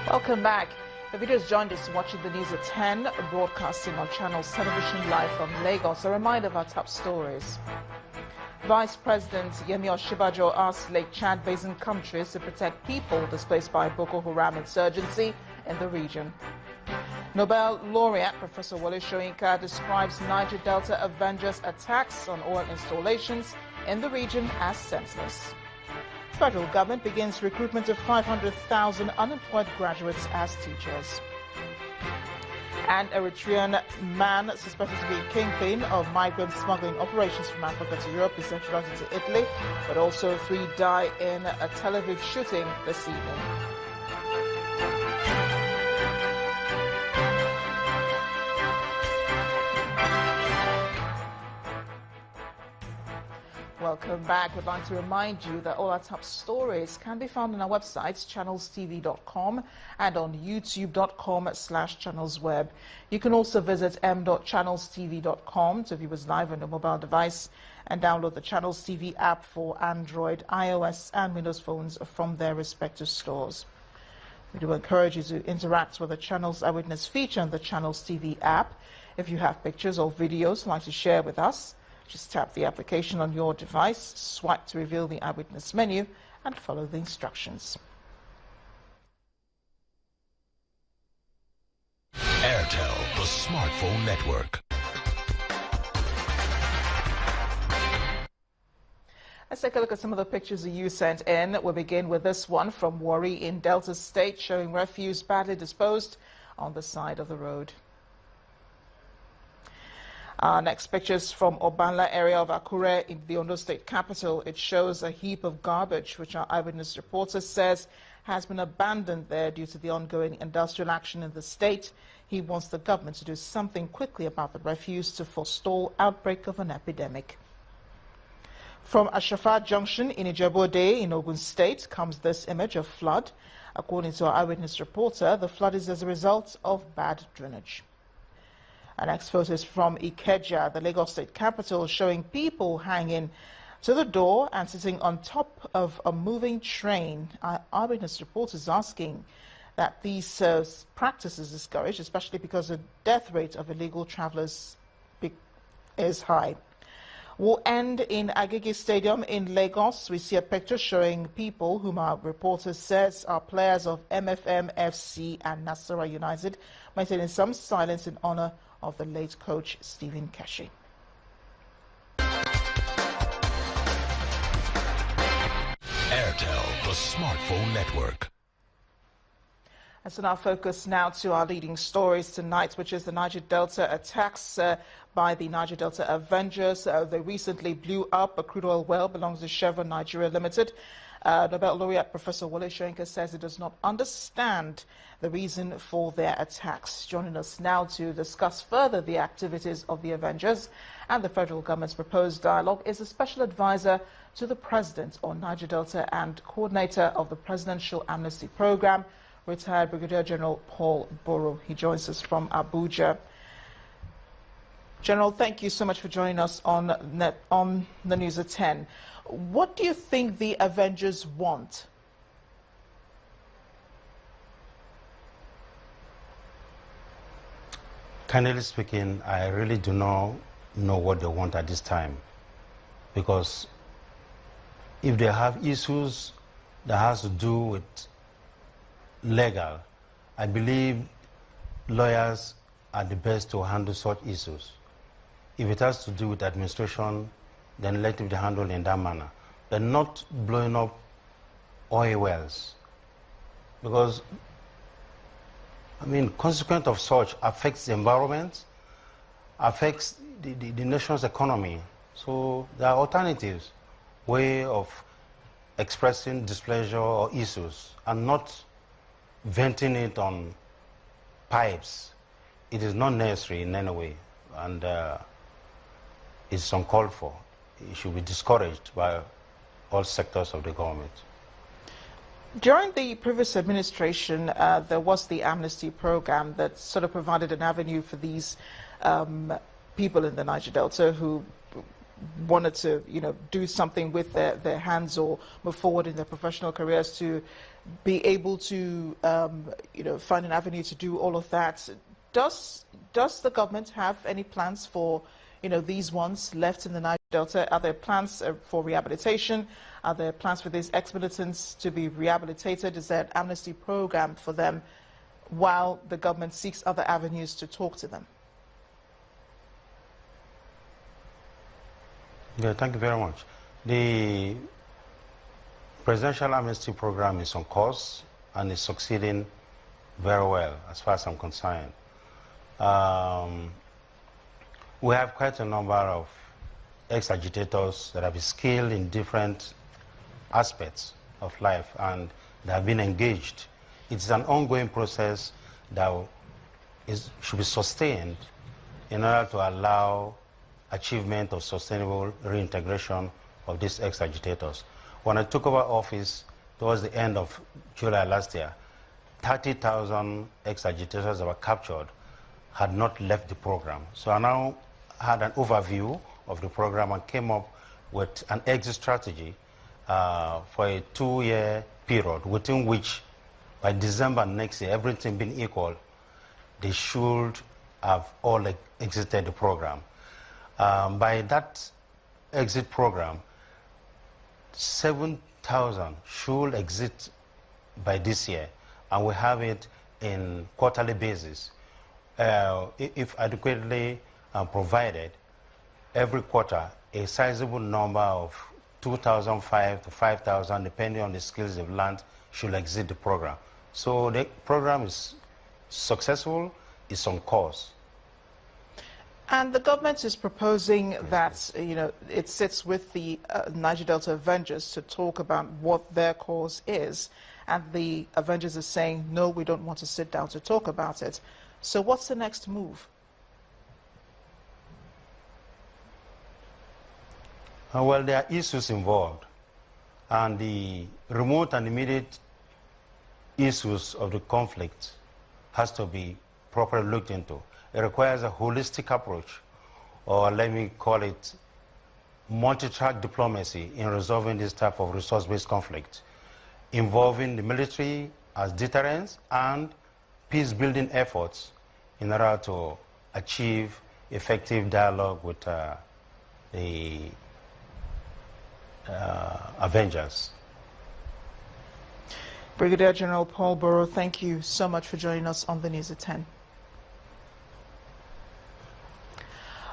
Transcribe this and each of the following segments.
Welcome back. The video has joined us watching the news at 10, broadcasting on Channels Television live from Lagos. A reminder of our top stories. Vice President Yemi Osinbajo asked Lake Chad Basin countries to protect people displaced by Boko Haram insurgency in the region. Nobel laureate Professor Wole Soyinka describes Niger Delta Avengers attacks on oil installations in the region as senseless. Federal government begins recruitment of 500,000 unemployed graduates as teachers. An Eritrean man suspected to be a kingpin of migrant smuggling operations from Africa to Europe is extradited to Italy, but also 3 die in a Tel Aviv shooting this evening. Welcome back. We'd like to remind you that all our top stories can be found on our websites, channelstv.com and on youtube.com/channelsweb. You can also visit m.channelstv.com to view us live on your mobile device and download the Channels TV app for Android, iOS and Windows phones from their respective stores. We do encourage you to interact with the Channels Eyewitness feature on the Channels TV app. If you have pictures or videos you'd like to share with us, just tap the application on your device, swipe to reveal the Eyewitness menu, and follow the instructions. Airtel, the smartphone network. Let's take a look at some of the pictures that you sent in. We'll begin with this one from Warri in Delta State, showing refuse badly disposed on the side of the road. Our next picture is from Obanla area of Akure in the Edo State capital. It shows a heap of garbage, which our Eyewitness reporter says has been abandoned there due to the ongoing industrial action in the state. He wants the government to do something quickly about the refuse to forestall outbreak of an epidemic. From Ashafa Junction in Ijebu-Ode in Ogun State comes this image of flood. According to our Eyewitness reporter, the flood is as a result of bad drainage. Our next photo is from Ikeja, the Lagos State capital, showing people hanging to the door and sitting on top of a moving train. Our Eyewitness reporter is asking that these practices discouraged, especially because the death rate of illegal travelers is high. We'll end in Agege Stadium in Lagos. We see a picture showing people whom our reporter says are players of MFM FC and Nasarawa United, maintaining some silence in honor of the late coach Stephen Keshi. Airtel, the smartphone network. And so now focus now to our leading stories tonight, which is the Niger Delta attacks by the Niger Delta Avengers. They recently blew up a crude oil well belongs to Chevron Nigeria Limited. Nobel laureate Professor Wole Soyinka says he does not understand the reason for their attacks. Joining us now to discuss further the activities of the Avengers and the federal government's proposed dialogue is a special advisor to the President on Niger Delta and coordinator of the Presidential Amnesty Program, retired Brigadier General Paul Boro. He joins us from Abuja. General, thank you so much for joining us on the news at 10. What do you think the Avengers want? Candidly speaking, I really do not know what they want at this time, because if they have issues that has to do with legal, I believe lawyers are the best to handle such issues. If it has to do with administration, then let it be handled in that manner. They're not blowing up oil wells, because consequence of such affects the environment, affects the nation's economy. So there are alternatives, way of expressing displeasure or issues, and not venting it on pipes. It is not necessary in any way, and it's uncalled for. It should be discouraged by all sectors of the government. During the previous administration, there was the amnesty program that sort of provided an avenue for these people in the Niger Delta who wanted to, do something with their hands or move forward in their professional careers, to be able to, find an avenue to do all of that. Does the government have any plans for, these ones left in the Niger Delta? Are there plans for rehabilitation? Are there plans for these ex-militants to be rehabilitated? Is there an amnesty program for them while the government seeks other avenues to talk to them? Yeah, thank you very much. The presidential amnesty program is on course and is succeeding very well as far as I'm concerned. We have quite a number of ex-agitators that have been skilled in different aspects of life and they have been engaged. It's an ongoing process that should be sustained in order to allow achievement of sustainable reintegration of these ex-agitators. When I took over office towards the end of July last year, 30,000 ex-agitators that were captured had not left the program. So I now had an overview of the program and came up with an exit strategy for a 2-year period, within which by December next year, everything being equal, they should have all exited the program. By that exit program, 7,000 should exit by this year, and we have it in quarterly basis. If adequately provided, every quarter, a sizable number of 2,500 to 5,000, depending on the skills they've learned, should exit the program. So the program is successful, it's on course. And the government is proposing that, it sits with the Niger Delta Avengers to talk about what their cause is. And the Avengers are saying, no, we don't want to sit down to talk about it. So what's the next move? Well, there are issues involved. And the remote and immediate issues of the conflict has to be properly looked into. It requires a holistic approach, or let me call it multi-track diplomacy in resolving this type of resource-based conflict, involving the military as deterrence and peace-building efforts in order to achieve effective dialogue with the Avengers. Brigadier General Paul Borough, thank you so much for joining us on the News at 10.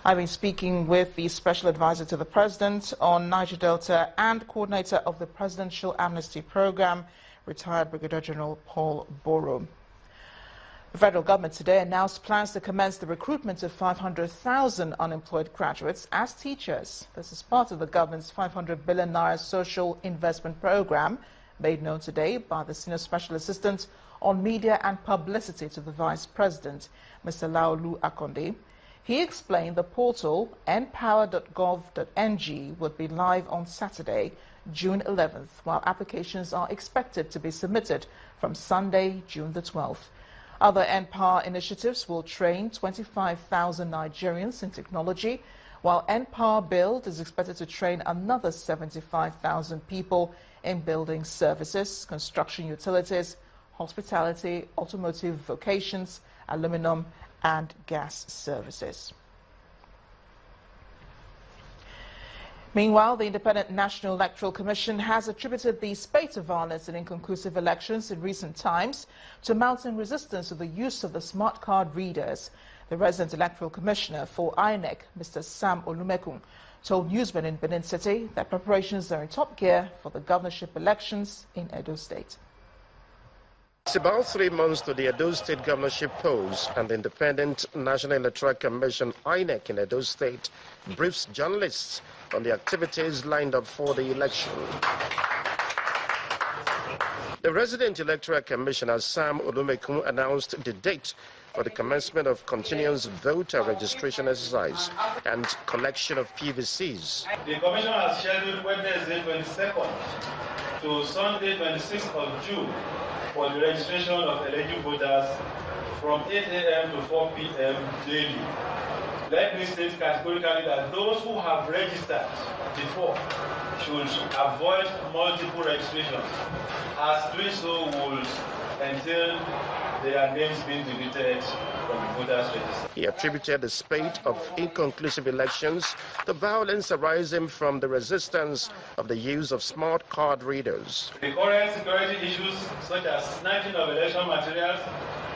I've been speaking with the Special Advisor to the President on Niger Delta and Coordinator of the Presidential Amnesty Program, retired Brigadier General Paul Borough. The federal government today announced plans to commence the recruitment of 500,000 unemployed graduates as teachers. This is part of the government's 500 billion naira social investment program, made known today by the Senior Special Assistant on Media and Publicity to the Vice President, Mr. Laolu Akonde. He explained the portal npower.gov.ng would be live on Saturday, June 11th, while applications are expected to be submitted from Sunday, June the 12th. Other NPower initiatives will train 25,000 Nigerians in technology, while NPower Build is expected to train another 75,000 people in building services, construction utilities, hospitality, automotive vocations, aluminum, and gas services. Meanwhile, the Independent National Electoral Commission has attributed the spate of violence in inconclusive elections in recent times to mounting resistance to the use of the smart card readers. The resident electoral commissioner for INEC, Mr. Sam Olumekun, told newsmen in Benin City that preparations are in top gear for the governorship elections in Edo State. It's about 3 months to the Edo State governorship polls, and the Independent National Electoral Commission, INEC, in Edo State briefs journalists on the activities lined up for the election. The resident electoral commissioner, Sam Olumekun, announced the date for the commencement of continuous voter registration exercise and collection of PVCs. The commission has scheduled Wednesday 22nd to Sunday 26th of June for the registration of eligible voters from 8 a.m. to 4 p.m. daily. Let me state categorically that those who have registered before should avoid multiple registrations, as doing so would entail their names being deleted from the voters' register. He attributed the spate of inconclusive elections to violence arising from the resistance of the use of smart card readers. The current security issues such as snatching of election materials,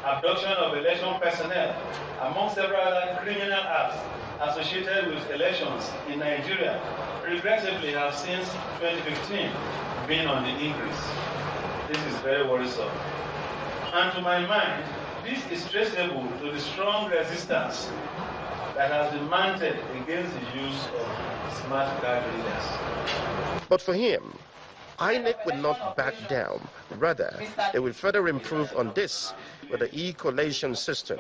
abduction of election personnel, among several other criminal acts associated with elections in Nigeria, regrettably have since 2015 been on the increase. This is very worrisome. And to my mind, this is traceable to the strong resistance that has been mounted against the use of smart card readers. But for him, INEC will not back down. Rather, it will further improve on this with the e-collation system.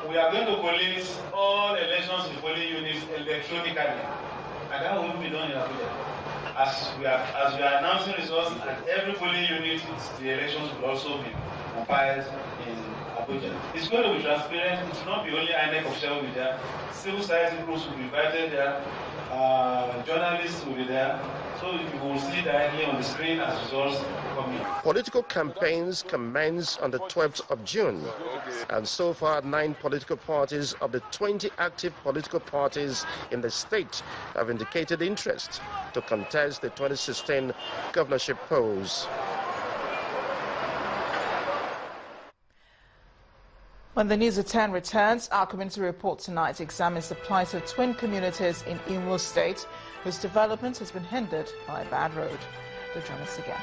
We are going to collate all elections in polling units electronically, and that will be done in Abuja. As we are announcing results at every polling unit, the elections will also be compiled in Abuja. It's going to be transparent. It will not be only INEC official will be there. Civil society groups will be invited there. Journalists will be there. So you will see directly on the screen as results come in. Political campaigns commence on the 12th of June. And so far, 9 political parties of the 20 active political parties in the state have indicated interest to contest the 2016 governorship polls. When the News at 10 returns, our community report tonight examines the plight of twin communities in Edo State, whose development has been hindered by a bad road. Do join us again.